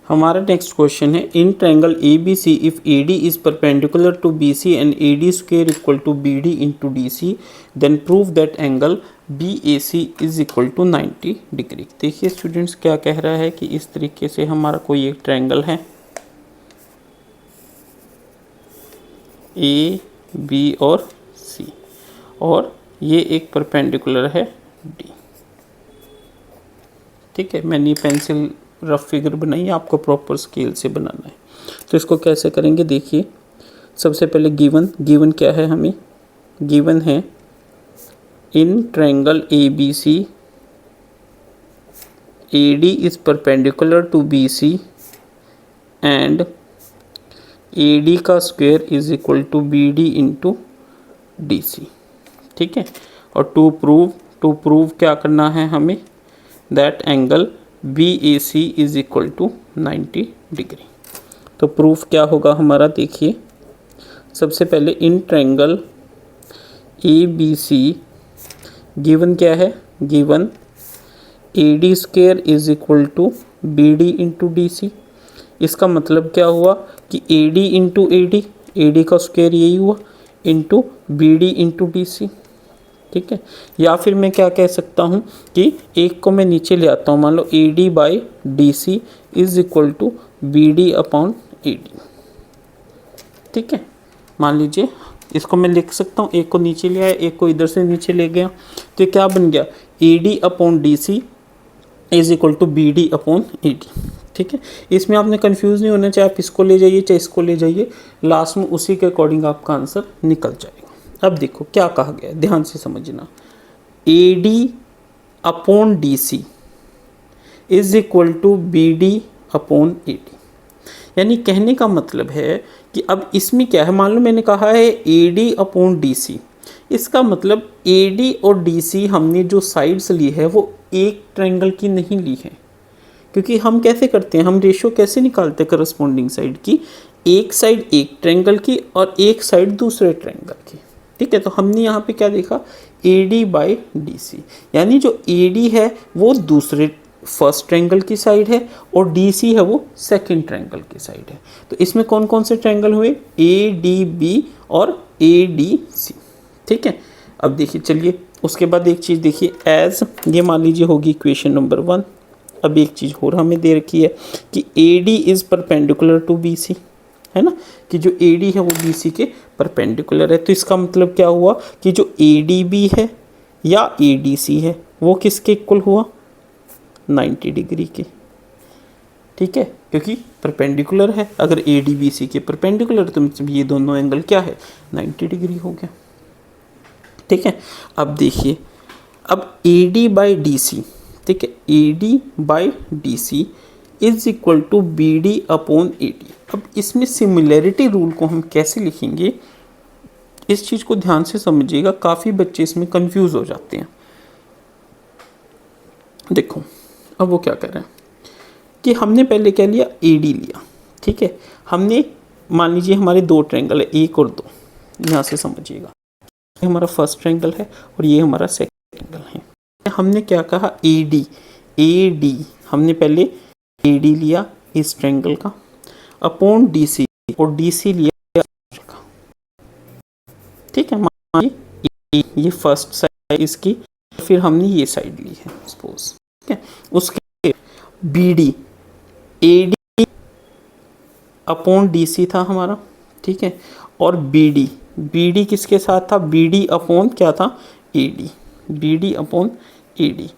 हमारा next question है in triangle A B C if A D is perpendicular to B C and A D square equal to B D into D C then prove that angle B A C is equal to 90 degree. देखिए students क्या कह रहा है कि इस तरीके से हमारा कोई एक ट्रायंगल है ए बी और सी और ये एक परपेंडिकुलर है डी। ठीक है, मैंने पेंसिल रफ फिगर बनाई है, आपको प्रॉपर स्केल से बनाना है। तो इसको कैसे करेंगे, देखिए सबसे पहले गिवन क्या है, हमें गिवन है in triangle A B C A D is perpendicular to B C and A D का square is equal to B D into D C. ठीक है, और टू प्रूव क्या करना है हमें, that angle B A C is equal to 90 degree. तो proof क्या होगा हमारा, देखिए सबसे पहले in triangle A B C given क्या है, given A D square is equal to B D into D C. इसका मतलब क्या हुआ कि A D into A D का स्क्वायर यही हुआ into B D into D C. ठीक है, या फिर मैं क्या कह सकता हूँ कि एक को मैं नीचे ले आता हूँ, मान लो A D by D C is equal to B D upon A D. ठीक है, मान लीजिए इसको मैं लिख सकता हूँ, एक को नीचे ले आया, एक को इधर से नीचे ले गया, तो ये क्या बन गया, A D upon D C is equal to B D upon A D. ठीक है, इसमें आपने कंफ्यूज नहीं होना, चाहे आप इसको ले जाइए चाहे इसको ले जाइए, लास्ट में उसी के अकॉर्डिंग आपका आंसर निकल जाएगा। अब देखो क्या कहा गया, ध्यान से समझना, A D upon D C is equal to B D upon A D. यानी कहने का मतलब है कि अब इसमें क्या है, मान लो मैंने कहा है A D upon D C, इसका मतलब ए डी और डी सी हमने जो साइड्स ली है वो एक ट्रायंगल की नहीं ली है, क्योंकि हम कैसे करते हैं, हम रेशियो कैसे निकालते हैं करस्पॉन्डिंग साइड की, एक साइड एक ट्रायंगल की और एक साइड दूसरे ट्रायंगल की। ठीक है, तो हमने यहाँ पे क्या देखा, A D by D C, यानी जो ए डी है वो दूसरे फर्स्ट ट्रायंगल की साइड है और डी सी है वो सेकंड ट्रायंगल की साइड है। तो इसमें कौन कौन से ट्रायंगल हुए, ए डी बी और ए डी सी। ठीक है, अब देखिए चलिए उसके बाद एक चीज़ देखिए, एज ये मान लीजिए होगी इक्वेशन नंबर 1। अब एक चीज़ और हमें दे रखी है कि A D is perpendicular to B C, है ना, कि जो ए डी है वो बी सी के परपेंडिकुलर है। तो इसका मतलब क्या हुआ कि जो ए डी बी है या ए डी सी है वो किसके इक्वल हुआ, 90 डिग्री के। ठीक है, क्योंकि परपेंडिकुलर है, अगर ए डी बी सी के परपेंडिकुलर तो मतलब ये दोनों एंगल क्या है, 90 डिग्री हो गया। ठीक है, अब देखिए, अब A D by D C, ठीक है, A D by D C is equal to B D upon A D. अब इसमें सिमिलैरिटी रूल को हम कैसे लिखेंगे, इस चीज़ को ध्यान से समझिएगा, काफ़ी बच्चे इसमें कंफ्यूज हो जाते हैं। देखो अब वो क्या कर रहे हैं कि हमने पहले क्या लिया, ए डी लिया। ठीक है, हमने मान लीजिए हमारे दो ट्रायंगल है, एक और दो, यहाँ से समझिएगा, ये हमारा फर्स्ट ट्रायंगल है और ये हमारा सेकंड ट्रायंगल है। हमने क्या कहा, ए डी हमने पहले ए डी लिया इस ट्रायंगल का अपॉन डी सी और डी सी लिया का। ठीक है, मान लीजिए ये फर्स्ट साइड इसकी, फिर हमने ये साइड ली है सपोज। ठीक है, उसके B D A D upon D C था हमारा। ठीक है, और बी डी किसके साथ था, बी डी अपॉन क्या था, A D, B D upon A D,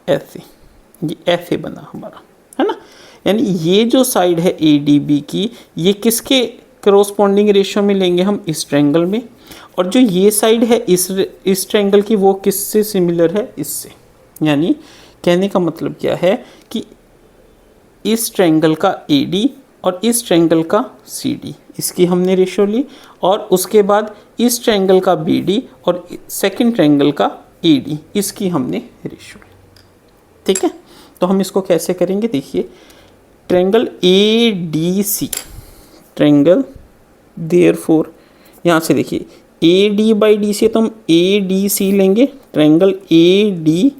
ऐसे ये ऐसे बना हमारा, है ना। यानी ये जो साइड है ए डी बी की, ये किसके करस्पॉन्डिंग रेशियो में लेंगे हम, इस ट्रायंगल में, और जो ये साइड है इस ट्रायंगल की वो किससे सिमिलर है, इससे। यानी कहने का मतलब क्या है कि इस ट्रायंगल का ए डी और इस ट्रायंगल का सी डी, इसकी हमने रेशियो ली, और उसके बाद इस ट्रायंगल का बी डी और सेकंड ट्रायंगल का ए डी, इसकी हमने रेशियो ली। ठीक है, तो हम इसको कैसे करेंगे, देखिए triangle A D C, triangle therefore यहाँ से देखिए A D by D C, तो हम ए डी सी लेंगे, ट्रायंगल ए डी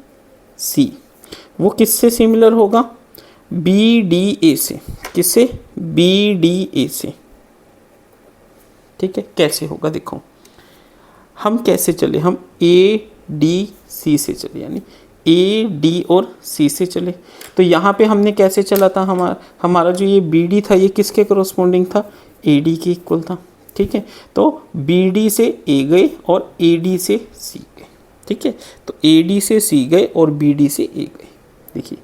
सी वो किससे सिमिलर होगा, बी डी ए से, किससे, बी डी ए से, ठीक है। कैसे होगा देखो, हम कैसे चले, हम ए डी सी से चले, यानी ए डी और सी से चले। तो यहाँ पे हमने कैसे चला था, हमारा जो ये बी डी था ये किसके करस्पॉन्डिंग था, ए डी के इक्वल था, ठीक है। तो बी डी से ए गए और ए डी से सी गए, ठीक है। तो ए डी से सी गए और बी डी से ए गए, देखिए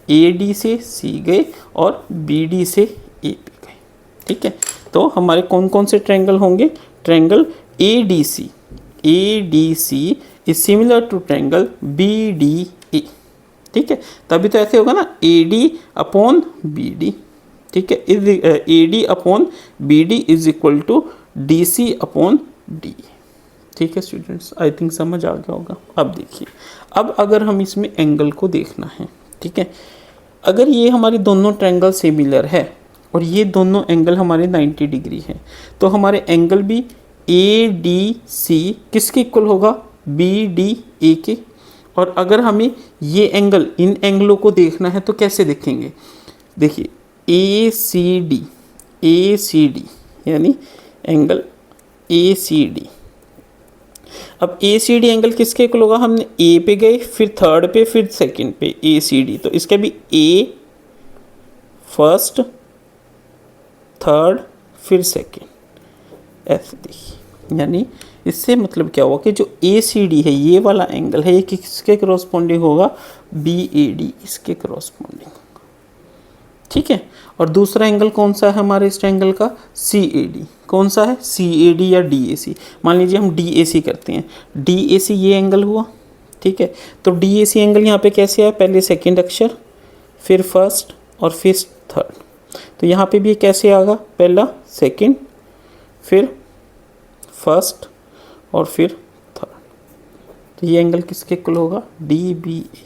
ए डी से सी गए और बी डी से ए पे गए, ठीक है। तो हमारे कौन कौन से ट्रायंगल होंगे, triangle A D C is similar to triangle B D A, ठीक है। तभी तो ऐसे होगा ना, A D upon B D, ठीक है, is A D upon B D is equal to D C upon D, ठीक है स्टूडेंट्स, आई थिंक समझ आ गया होगा। अब देखिए, अब अगर हम इसमें एंगल को देखना है, ठीक है, अगर ये हमारे दोनों ट्रायंगल सिमिलर है और ये दोनों एंगल हमारे 90 डिग्री है, तो हमारे एंगल भी ए डी सी किसके इक्वल होगा, बी डी ए के। और अगर हमें ये एंगल, इन एंगलों को देखना है तो कैसे देखेंगे, देखिए ए सी डी यानी एंगल ए सी डी। अब ए सी डी एंगल किसके इक्वल होगा, हमने ए पे गए, फिर थर्ड पे, फिर सेकंड पे, ए सी डी, तो इसका भी ए फर्स्ट, थर्ड, फिर सेकंड, ऐसे देखिए। यानी इससे मतलब क्या हुआ कि जो ए सी डी है ये वाला एंगल है, ये किसके क्रॉसपोंडिंग होगा, बी ए डी, इसके क्रॉसपोंडिंग, ठीक है। और दूसरा एंगल कौन सा है हमारे इस ट्रायंगल का, सी ए डी, कौन सा है, सी ए डी या डी ए सी। मान लीजिए हम डी ए सी करते हैं, डी ए सी ये एंगल हुआ, ठीक है। तो डी ए सी एंगल यहाँ पे कैसे आया, पहले सेकंड अक्षर, फिर फर्स्ट और फिर थर्ड। तो यहाँ पे भी कैसे आएगा, पहला सेकंड, फिर फर्स्ट और फिर थर्ड। तो ये एंगल किसके इक्वल होगा, डी बी ए,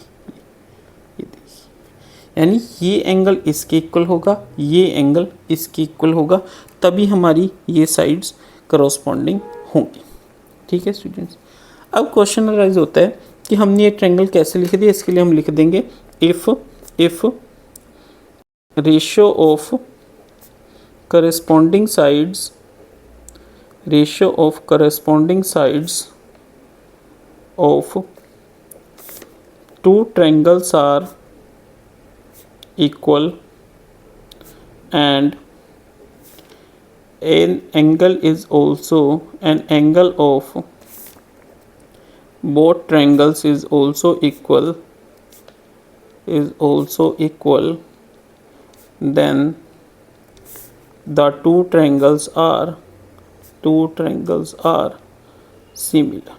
ये देखिए, यानी ये एंगल इसके इक्वल होगा, ये एंगल इसके इक्वल होगा, तभी हमारी ये साइड्स करस्पॉन्डिंग होंगी, ठीक है स्टूडेंट्स। अब क्वेश्चन अराइज होता है कि हमने ये ट्रायंगल कैसे लिख दिया, इसके लिए हम लिख देंगे if ratio of corresponding sides of two triangles are equal and an angle of both triangles is also equal, then the two triangles are similar,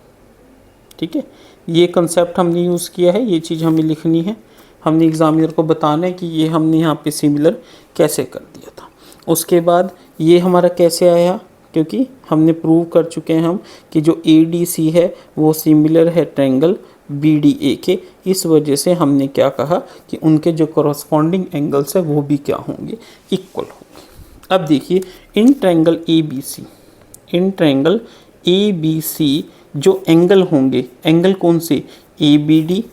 ठीक है। ये कंसेप्ट हमने यूज़ किया है, ये चीज़ हमें लिखनी है, हमने एग्जामिनर को बताना है कि ये हमने यहाँ पे सिमिलर कैसे कर दिया था। उसके बाद ये हमारा कैसे आया, क्योंकि हमने प्रूव कर चुके हैं हम कि जो ए डी सी है वो सिमिलर है ट्रायंगल बी डी ए के, इस वजह से हमने क्या कहा कि उनके जो करस्पॉन्डिंग एंगल्स है वो भी क्या होंगे, इक्वल होंगे। अब देखिए इन ट्रायंगल ए बी सी जो एंगल होंगे, एंगल कौन से, ए बी डी,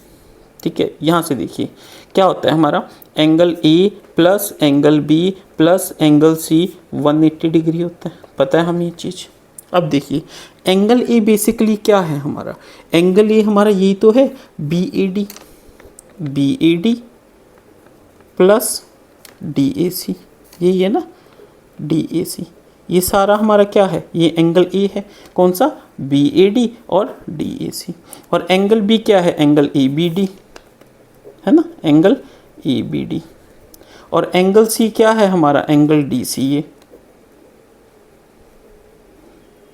ठीक है। यहाँ से देखिए क्या होता है हमारा, angle A plus angle B plus angle C 180 degree होता है, पता है हमें ये चीज़। अब देखिए एंगल ए बेसिकली क्या है हमारा, एंगल ए हमारा यही तो है, B A D plus D A C, यही है ना, डी ए सी, ये सारा हमारा क्या है, ये एंगल ए है, कौन सा, बी ए डी और डी ए सी। और एंगल बी क्या है, एंगल ए बी डी है ना, एंगल ए बी डी। और एंगल सी क्या है हमारा, एंगल डी सी।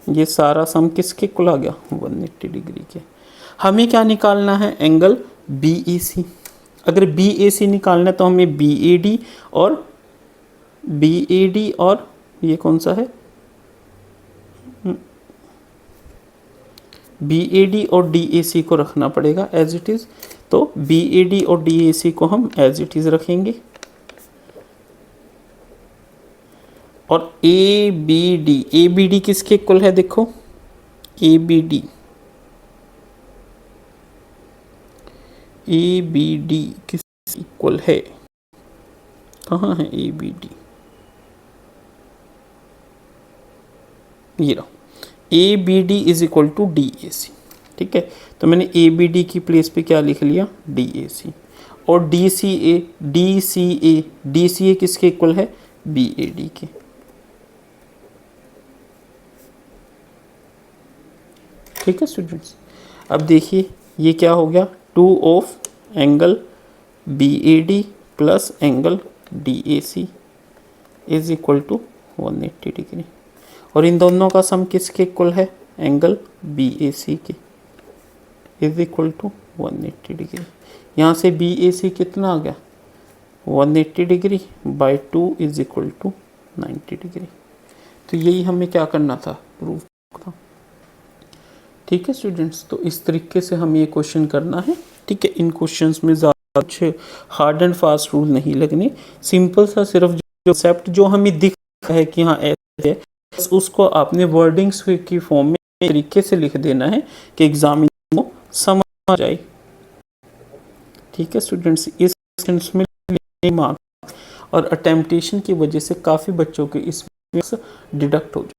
ये सारा सम किसके इक्वल आ गया, 180 डिग्री के। हमें क्या निकालना है, एंगल बी ए सी। अगर बी ए सी निकालना है तो हमें बी ए डी और ये कौन सा है, बी ए डी और डी ए सी को रखना पड़ेगा एज इट इज़। तो बी ए डी और डी ए सी को हम एज इट इज़ रखेंगे। और ए बी डी किसके इक्वल है, देखो ए बी डी किस इक्वल है, कहाँ है ए बी डी, ये रहा, A B D is equal to D A C. ठीक है, तो मैंने ए बी डी की प्लेस पे क्या लिख लिया, डी ए सी। और D C A, D C A, D सी ए किसके इक्वल है, बी ए डी के। ठीक है स्टूडेंट्स, अब देखिए ये क्या हो गया, 2 of angle B A D plus angle D A C is equal to 180 degree. और इन दोनों का सम किसके इक्वल है, एंगल बी ए सी के, इज इक्वल टू 180 डिग्री। यहाँ से बी ए सी कितना आ गया, 180 degree by 2 is equal to 90 degree. तो यही हमें क्या करना था, प्रूव था। ठीक है स्टूडेंट्स, तो इस तरीके से हमें ये क्वेश्चन करना है। ठीक है, इन क्वेश्चंस में ज़्यादा कुछ हार्ड एंड फास्ट रूल नहीं लगने, सिंपल सा सिर्फ जो कॉन्सेप्ट जो हमें दिख रहा है कि हाँ ऐसे है, बस उसको आपने वर्डिंग्स की फॉर्म में तरीके से लिख देना है कि एग्जामिनर को समझ जाए। ठीक है स्टूडेंट्स, इस क्वेश्चन में मार्क्स और अटेम्पटेशन की वजह से काफ़ी बच्चों के इसमें डिडक्ट हो जाए।